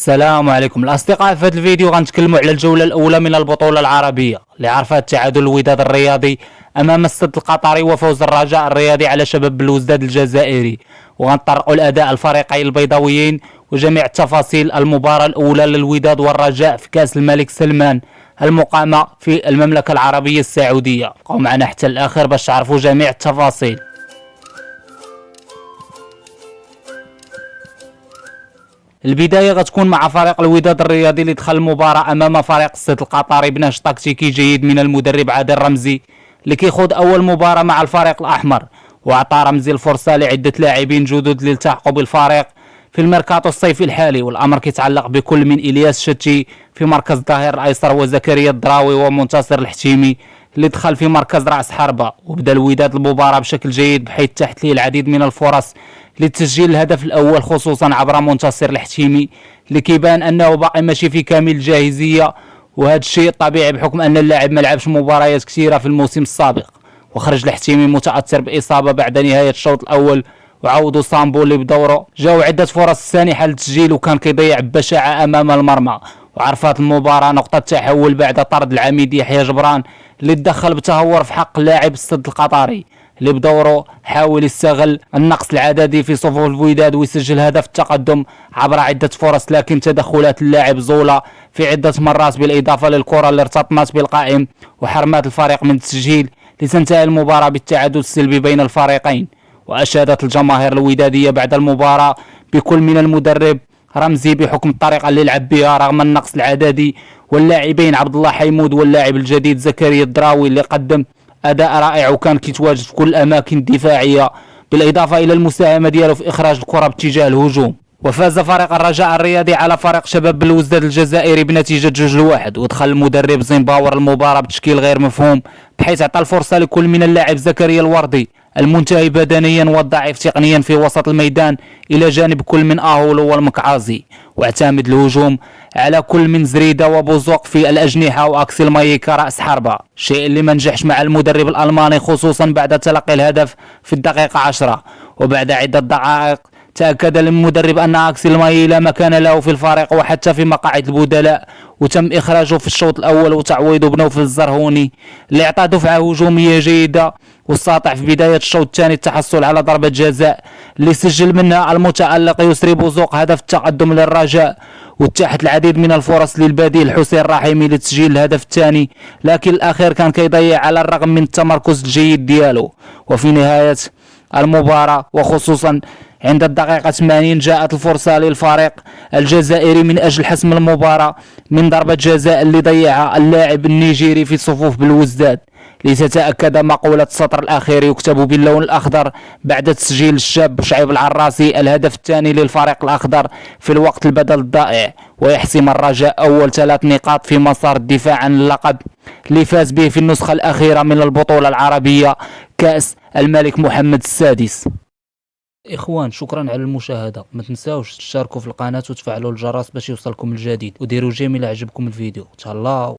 السلام عليكم الاصدقاء. في هذا الفيديو غنتكلموا على الجوله الاولى من البطوله العربيه اللي عرفت تعادل الوداد الرياضي امام السد القطري وفوز الرجاء الرياضي على شباب بلوزداد الجزائري، وغنطرقوا الاداء الفريقين البيضاويين وجميع التفاصيل المباراه الاولى للوداد والرجاء في كاس الملك سلمان المقامه في المملكه العربيه السعوديه. بقوا معنا حتى الاخر باش تعرفوا جميع التفاصيل. البدايه غتكون مع فريق الوداد الرياضي اللي دخل المباراه امام فريق السد القطري بنهج تكتيكي جيد من المدرب عادل رمزي اللي كيخوض اول مباراه مع الفريق الاحمر، واعطى رمزي الفرصه لعده لاعبين جدد للتحقوا بالفريق في الميركاتو الصيفي الحالي، والامر كيتعلق بكل من الياس شتي في مركز الظهير الايسر وزكريا الدراوي ومنتصر الحتيمي اللي دخل في مركز راس حربه. وبدا الوداد المباراه بشكل جيد بحيث تحت ليه العديد من الفرص لتسجيل الهدف الاول خصوصا عبر منتصر الحتيمي اللي كيبان انه باقي ماشي في كامل الجاهزيه، وهذا الشيء طبيعي بحكم ان اللاعب ما لعبش مباريات كثيره في الموسم السابق. وخرج الحتيمي متاثر باصابه بعد نهايه الشوط الاول، وعودوا سامبو اللي بدوره جاو عده فرص سانحه للتسجيل وكان كيضيع بشاعه امام المرمى. وعرفت المباراه نقطه تحول بعد طرد العميد يحيى جبران اللي تدخل بتهور في حق لاعب السد القطري اللي بدوره حاول يستغل النقص العددي في صفوف الوداد ويسجل هدف التقدم عبر عده فرص، لكن تدخلات اللاعب زولا في عده مرات بالاضافه للكره اللي ارتطمت بالقائم وحرمت الفريق من التسجيل لتنتهي المباراه بالتعادل السلبي بين الفريقين. واشادت الجماهير الوداديه بعد المباراه بكل من المدرب رمزي بحكم الطريقه اللي لعب بها رغم النقص العددي، واللاعبين عبد الله حيمود واللاعب الجديد زكريا الدراوي اللي قدم اداء رائع وكان كيتواجد في كل الاماكن الدفاعيه بالاضافه الى المساهمه ديالو في اخراج الكره باتجاه الهجوم. وفاز فريق الرجاء الرياضي على فريق شباب بلوزداد الجزائري بنتيجه 2-1، ودخل المدرب زيمباور المباراه بتشكيل غير مفهوم بحيث اعطى الفرصه لكل من اللاعب زكريا الوردي المنتهي بدنيا والضعيف تقنيا في وسط الميدان الى جانب كل من اهولو والمكعازي، واعتمد الهجوم على كل من زريده وبوزوق في الاجنحه واكسل مايكا راس حربه، شيء اللي ما نجحش مع المدرب الالماني خصوصا بعد تلقي الهدف في الدقيقه 10. وبعد عده دقائق تأكد المدرب أن أكسل ماي لا مكان له في الفريق وحتى في مقاعد البدلاء، وتم إخراجه في الشوط الأول وتعويضه بنوف الزرهوني اللي أعطى دفعة هجومية جيدة واستطاع في بداية الشوط الثاني التحصل على ضربة جزاء اللي سجل منها المتألق يسري بوزوق هدف التقدم للرجاء، واتاحت العديد من الفرص للبديل حسين الرحيمي لتسجيل الهدف الثاني، لكن الأخير كان كيضيع على الرغم من التمركز الجيد ديالو. وفي نهاية المباراة وخصوصا عند الدقيقة 80 جاءت الفرصة للفريق الجزائري من أجل حسم المباراة من ضربة جزاء اللي ضيعها اللاعب النيجيري في صفوف بلوزداد، لتتأكد مقولة السطر الأخير يكتب باللون الأخضر بعد تسجيل الشاب شعيب العراسي الهدف الثاني للفريق الأخضر في الوقت البدل الضائع، ويحسم الرجاء أول 3 نقاط في مسار الدفاع عن اللقب اللي فاز به في النسخة الأخيرة من البطولة العربية كأس الملك محمد السادس. اخوان شكرا على المشاهده، ما تنساوش تشتركوا في القناه وتفعلوا الجرس باش يوصلكم الجديد، وديروا جيم الى عجبكم الفيديو. تهلاو.